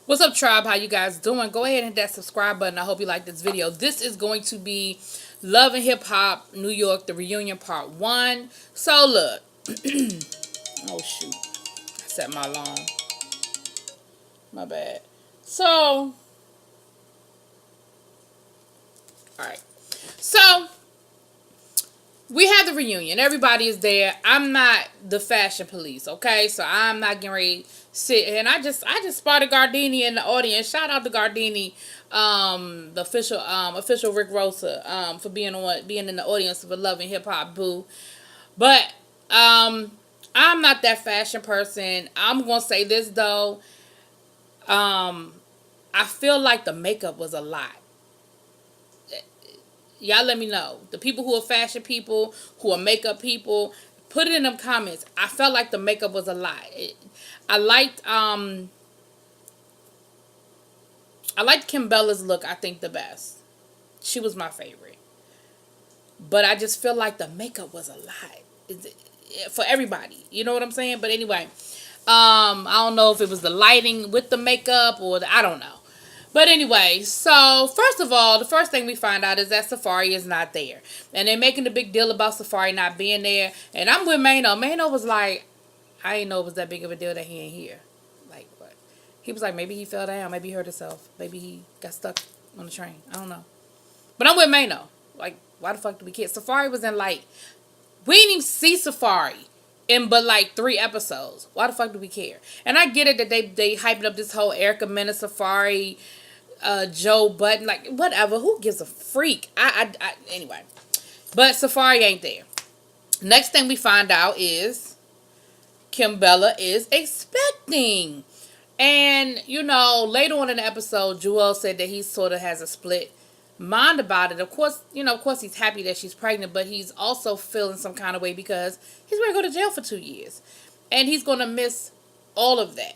What's up, tribe? How you guys doing? Go ahead and hit that subscribe button. I hope you like this video. This is going to be Love and Hip Hop New York, the reunion part 1. So look. Oh shoot. I set my alarm. My bad. So, alright. So, we have the reunion. Everybody is there. I'm not the fashion police, okay? So I'm not getting ready to sit. And I just spotted Gardini in the audience. Shout out to Gardini, the official Rick Rosa, for being in the audience for Love and Hip Hop Boo. But I'm not that fashion person. I'm gonna say this though. I feel like the makeup was a lot. Y'all let me know. The people who are fashion people, who are makeup people, put it in them comments. I felt like the makeup was a lot. I liked Kim Bella's look, I think, the best. She was my favorite. But I just feel like the makeup was a lot. For everybody. You know what I'm saying? But anyway, I don't know if it was the lighting with the makeup or I don't know. But anyway, so first of all, the first thing we find out is that Safari is not there. And they're making a big deal about Safari not being there. And I'm with Mano. Mano was like, I didn't know it was that big of a deal that he ain't here. Like, what? He was like, maybe he fell down. Maybe he hurt himself. Maybe he got stuck on the train. I don't know. But I'm with Mano. Like, why the fuck do we care? Safari was in like, we didn't even see Safari in but like 3 episodes. Why the fuck do we care? And I get it that they hyping up this whole Erica Mena Safari, Joe Button, like whatever. Who gives a freak? Anyway. But Safari ain't there. Next thing we find out is Kim Bella is expecting. And, you know, later on in the episode, Joel said that he sort of has a split mind about it. Of course, he's happy that she's pregnant, but he's also feeling some kind of way because he's going to go to jail for 2 years. And he's going to miss all of that.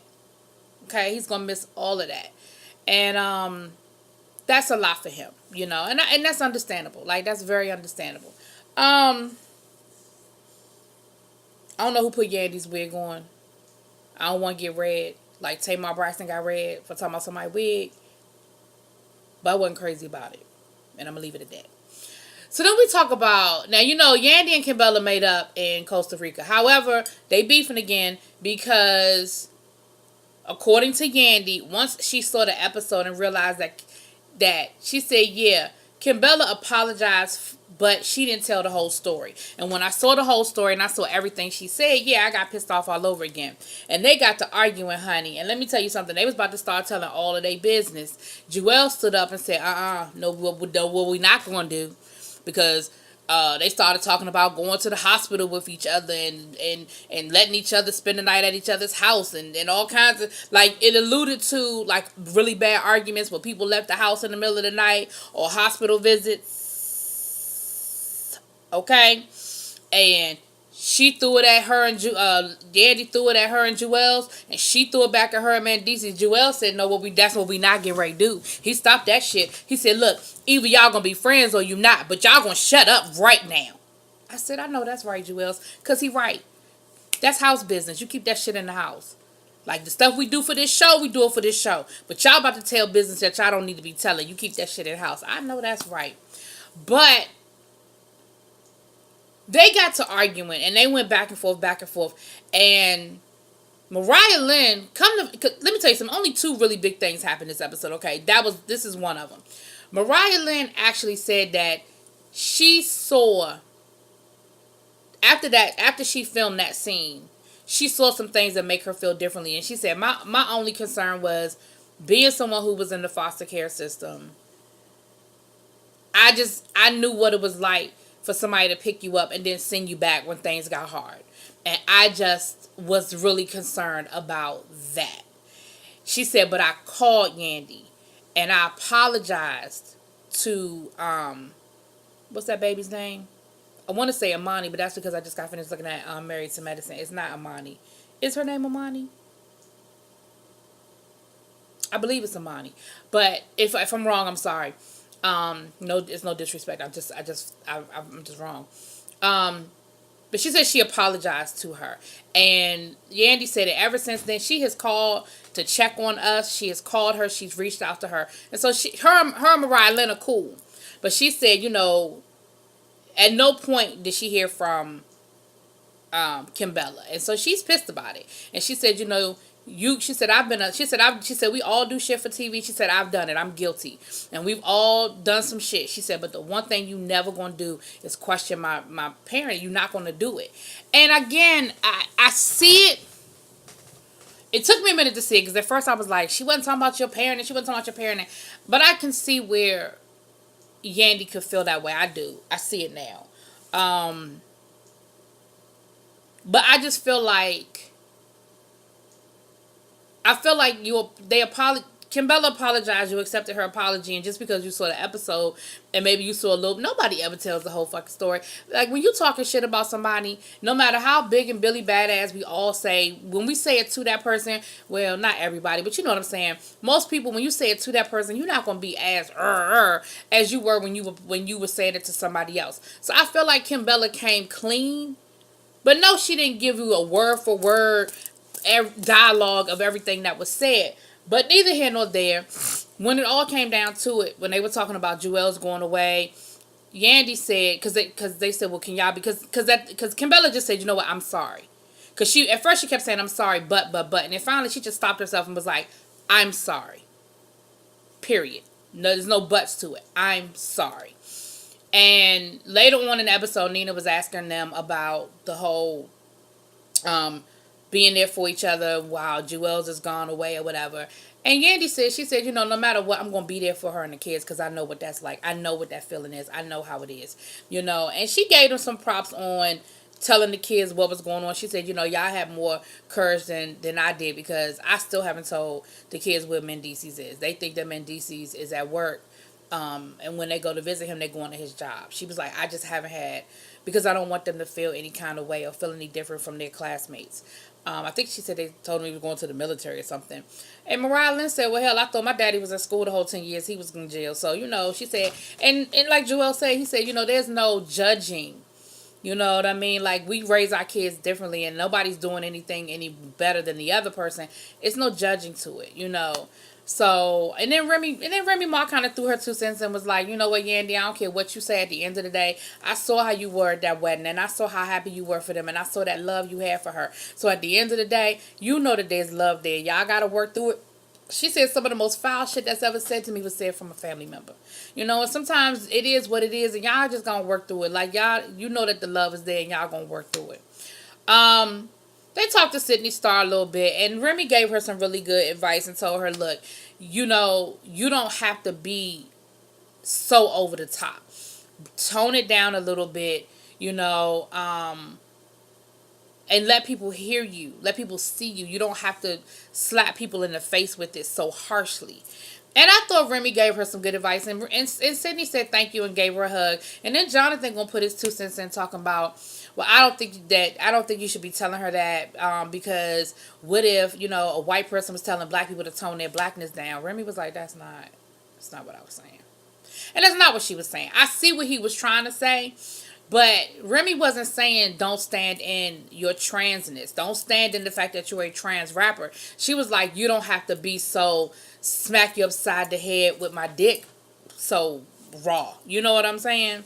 Okay? He's going to miss all of that. And that's a lot for him, and that's understandable. Like, that's very understandable. I don't know who put Yandy's wig on. I don't want to get red. Like Tamar Braxton got red for talking about somebody's wig. But I wasn't crazy about it. And I'm going to leave it at that. So then we talk about, now, Yandy and Kim Bella made up in Costa Rica. However, they beefing again because, according to Yandy, once she saw the episode and realized that she said, yeah, Kim Bella apologized, but she didn't tell the whole story. And when I saw the whole story and I saw everything she said, yeah, I got pissed off all over again. And they got to arguing, honey. And let me tell you something. They was about to start telling all of their business. Joelle stood up and said, no, what we not going to do. Because they started talking about going to the hospital with each other and letting each other spend the night at each other's house and all kinds of, like, it alluded to, like, really bad arguments where people left the house in the middle of the night or hospital visits. Okay? And she threw it at her and Yandy threw it at her and Joelle's, and she threw it back at her and Mandisi. Joelle said, no, that's what we not getting ready to do. He stopped that shit. He said, look, either y'all gonna be friends or you not, but y'all gonna shut up right now. I said, I know that's right, Joelle's, because he right. That's house business. You keep that shit in the house. Like, the stuff we do for this show, we do it for this show. But y'all about to tell business that y'all don't need to be telling. You keep that shit in the house. I know that's right. But they got to arguing, and they went back and forth, and Mariah Lynn, let me tell you something, only 2 really big things happened this episode, okay? This is one of them. Mariah Lynn actually said that she saw, after she filmed that scene, she saw some things that make her feel differently, and she said, my only concern was being someone who was in the foster care system. I knew what it was like for somebody to pick you up and then send you back when things got hard. And I just was really concerned about that. She said, but I called Yandy and I apologized to, what's that baby's name? I want to say Amani, but that's because I just got finished looking at Married to Medicine. It's not Amani. Is her name Amani? I believe it's Amani. But if I'm wrong, I'm sorry. No, it's no disrespect. I'm just wrong. But she said she apologized to her. And Yandy said that ever since then, she has called to check on us. She has called her. She's reached out to her. And so her and Mariah Lynn are cool. But she said, at no point did she hear from Kimbella. And so she's pissed about it. And she said, she said, we all do shit for TV. She said, I've done it. I'm guilty. And we've all done some shit. She said, but the one thing you never gonna do is question my parent. You're not gonna do it. And again, I see it. It took me a minute to see it, because at first I was like, she wasn't talking about your parent, she wasn't talking about your parent. But I can see where Yandy could feel that way. I do. I see it now. But I just feel like, Kimbella apologized, you accepted her apology, and just because you saw the episode and maybe you saw a little, nobody ever tells the whole fucking story. Like, when you talking shit about somebody, no matter how big and Billy badass we all say, when we say it to that person, well, not everybody, but you know what I'm saying. Most people, when you say it to that person, you're not gonna be as you were when you were saying it to somebody else. So I feel like Kimbella came clean, but no, she didn't give you a word for word dialogue of everything that was said. But neither here nor there. When it all came down to it, when they were talking about Jewel's going away, Yandy said, because they said, well, can y'all, because Kimbella just said, you know what, I'm sorry. Because at first she kept saying, I'm sorry, but, and then finally she just stopped herself and was like, I'm sorry. Period. No, there's no buts to it. I'm sorry. And later on in the episode, Nina was asking them about the whole being there for each other while Jewel's is gone away or whatever. And Yandy said, she said, no matter what, I'm going to be there for her and the kids, because I know what that's like. I know what that feeling is. I know how it is, And she gave them some props on telling the kids what was going on. She said, y'all had more courage than I did, because I still haven't told the kids where Mendices is. They think that Mendices is at work. And when they go to visit him, they're going to his job. She was like, I just haven't had, because I don't want them to feel any kind of way or feel any different from their classmates. I think she said they told him he was going to the military or something. And Mariah Lynn said, well, hell, I thought my daddy was in school the whole 10 years. He was in jail. So, she said, and like Joel said, he said, there's no judging. You know what I mean? Like, we raise our kids differently, and nobody's doing anything any better than the other person. It's no judging to it, So, and then Remy Ma kind of threw her 2 cents and was like, you know what, Yandy, I don't care what you say at the end of the day. I saw how you were at that wedding, and I saw how happy you were for them, and I saw that love you had for her. So at the end of the day, that there's love there. Y'all got to work through it. She said some of the most foul shit that's ever said to me was said from a family member. And sometimes it is what it is, and y'all just gonna work through it. Like, y'all, that the love is there, and y'all gonna work through it. They talked to Sydney Star a little bit, and Remy gave her some really good advice and told her, look, you don't have to be so over the top. Tone it down a little bit, and let people hear you. Let people see you. You don't have to slap people in the face with it so harshly. And I thought Remy gave her some good advice. And Sydney said thank you and gave her a hug. And then Jonathan gonna put his 2 cents in talking about, well, I don't think you should be telling her that, because what if, a white person was telling black people to tone their blackness down. Remy was like, that's not what I was saying. And that's not what she was saying. I see what he was trying to say. But Remy wasn't saying don't stand in your transness. Don't stand in the fact that you're a trans rapper. She was like, you don't have to be so smack you upside the head with my dick so raw. You know what I'm saying?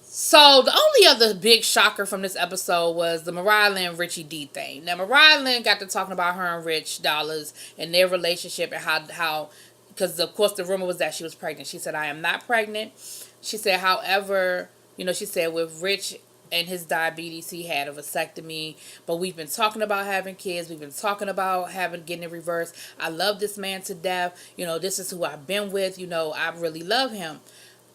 So the only other big shocker from this episode was the Mariah Lynn Richie D thing. Now Mariah Lynn got to talking about her and Rich Dollars and their relationship and how because of course the rumor was that she was pregnant. She said, I am not pregnant. She said, however, she said with Rich and his diabetes, he had a vasectomy, but we've been talking about having kids. We've been talking about getting it reversed. I love this man to death. This is who I've been with. I really love him.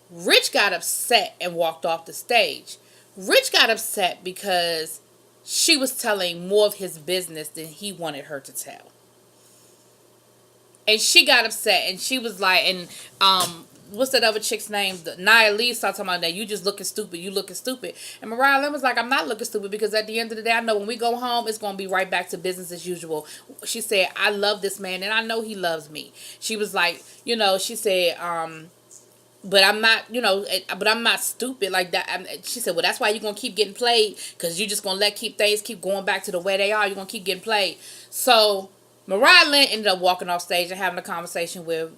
Rich got upset and walked off the stage. Rich got upset because she was telling more of his business than he wanted her to tell. And she got upset and she was like, and what's that other chick's name? Nia Lee started talking about that. You just looking stupid. You looking stupid. And Mariah Lynn was like, I'm not looking stupid, because at the end of the day, I know when we go home, it's going to be right back to business as usual. She said, I love this man and I know he loves me. She was like, she said, but I'm not, but I'm not stupid like that. She said, well, that's why you're going to keep getting played, because you're just going to things keep going back to the way they are. You're going to keep getting played. So Mariah Lynn ended up walking off stage and having a conversation with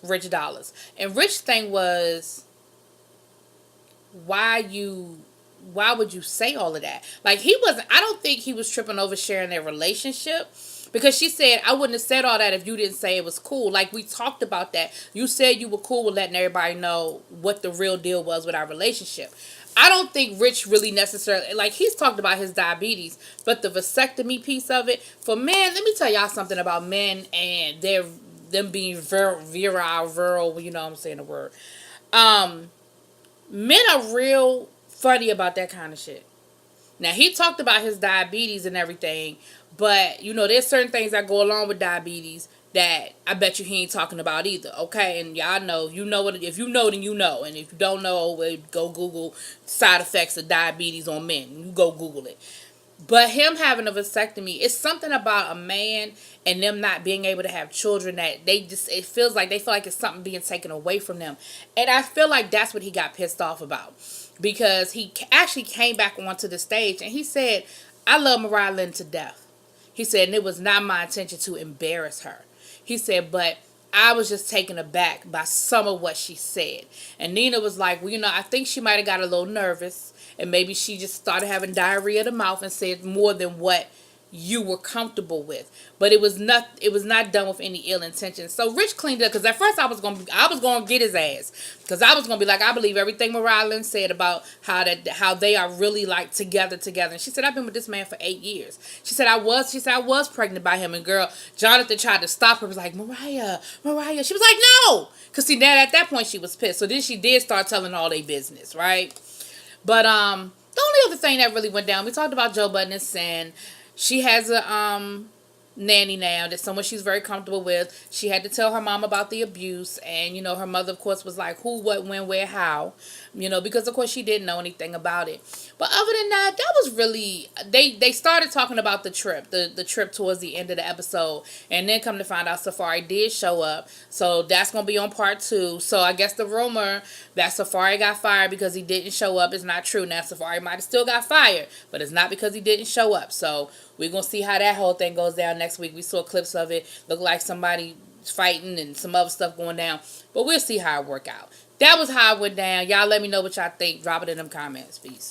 Rich Dollars. And Rich thing was, why would you say all of that? Like, I don't think he was tripping over sharing their relationship. Because she said, I wouldn't have said all that if you didn't say it was cool. Like, we talked about that. You said you were cool with letting everybody know what the real deal was with our relationship. I don't think Rich really necessarily, like, he's talked about his diabetes, but the vasectomy piece of it, for men, let me tell y'all something about men and them being virile, you know what I'm saying the word. Men are real funny about that kind of shit. Now, he talked about his diabetes and everything, but, there's certain things that go along with diabetes that I bet you he ain't talking about either, okay? And y'all know, if you know, then you know. And if you don't know, well, go Google side effects of diabetes on men. You go Google it. But him having a vasectomy, it's something about a man and them not being able to have children that it feels like they feel like it's something being taken away from them. And I feel like that's what he got pissed off about. Because he actually came back onto the stage and he said, I love Mariah Lynn to death. He said, and it was not my intention to embarrass her. He said, but I was just taken aback by some of what she said. And Nina was like, well, I think she might have got a little nervous. And maybe she just started having diarrhea of the mouth and said more than what you were comfortable with. But it was not done with any ill intention. So Rich cleaned it up, because at first I was gonna get his ass, because I was gonna be like, I believe everything Mariah Lynn said about how they are really like together. And she said, I've been with this man for 8 years. She said I was pregnant by him, and girl, Jonathan tried to stop her, was like, Mariah. She was like, no, because see, now at that point she was pissed. So then she did start telling all their business, right? But the only other thing that really went down, we talked about Joe Budden and Sin. She has a nanny now, that's someone she's very comfortable with. She had to tell her mom about the abuse, and her mother, of course, was like, who, what, when, where, how, because of course she didn't know anything about it. But other than that, that was really, they started talking about the trip towards the end of the episode, and then come to find out Safari did show up, so that's going to be on part 2. So I guess the rumor that Safari got fired because he didn't show up is not true. Now, Safari might have still got fired, but it's not because he didn't show up. So we're going to see how that whole thing goes down next week. We saw clips of it. Looked like somebody fighting and some other stuff going down. But we'll see how it work out. That was how it went down. Y'all let me know what y'all think. Drop it in them comments. Peace.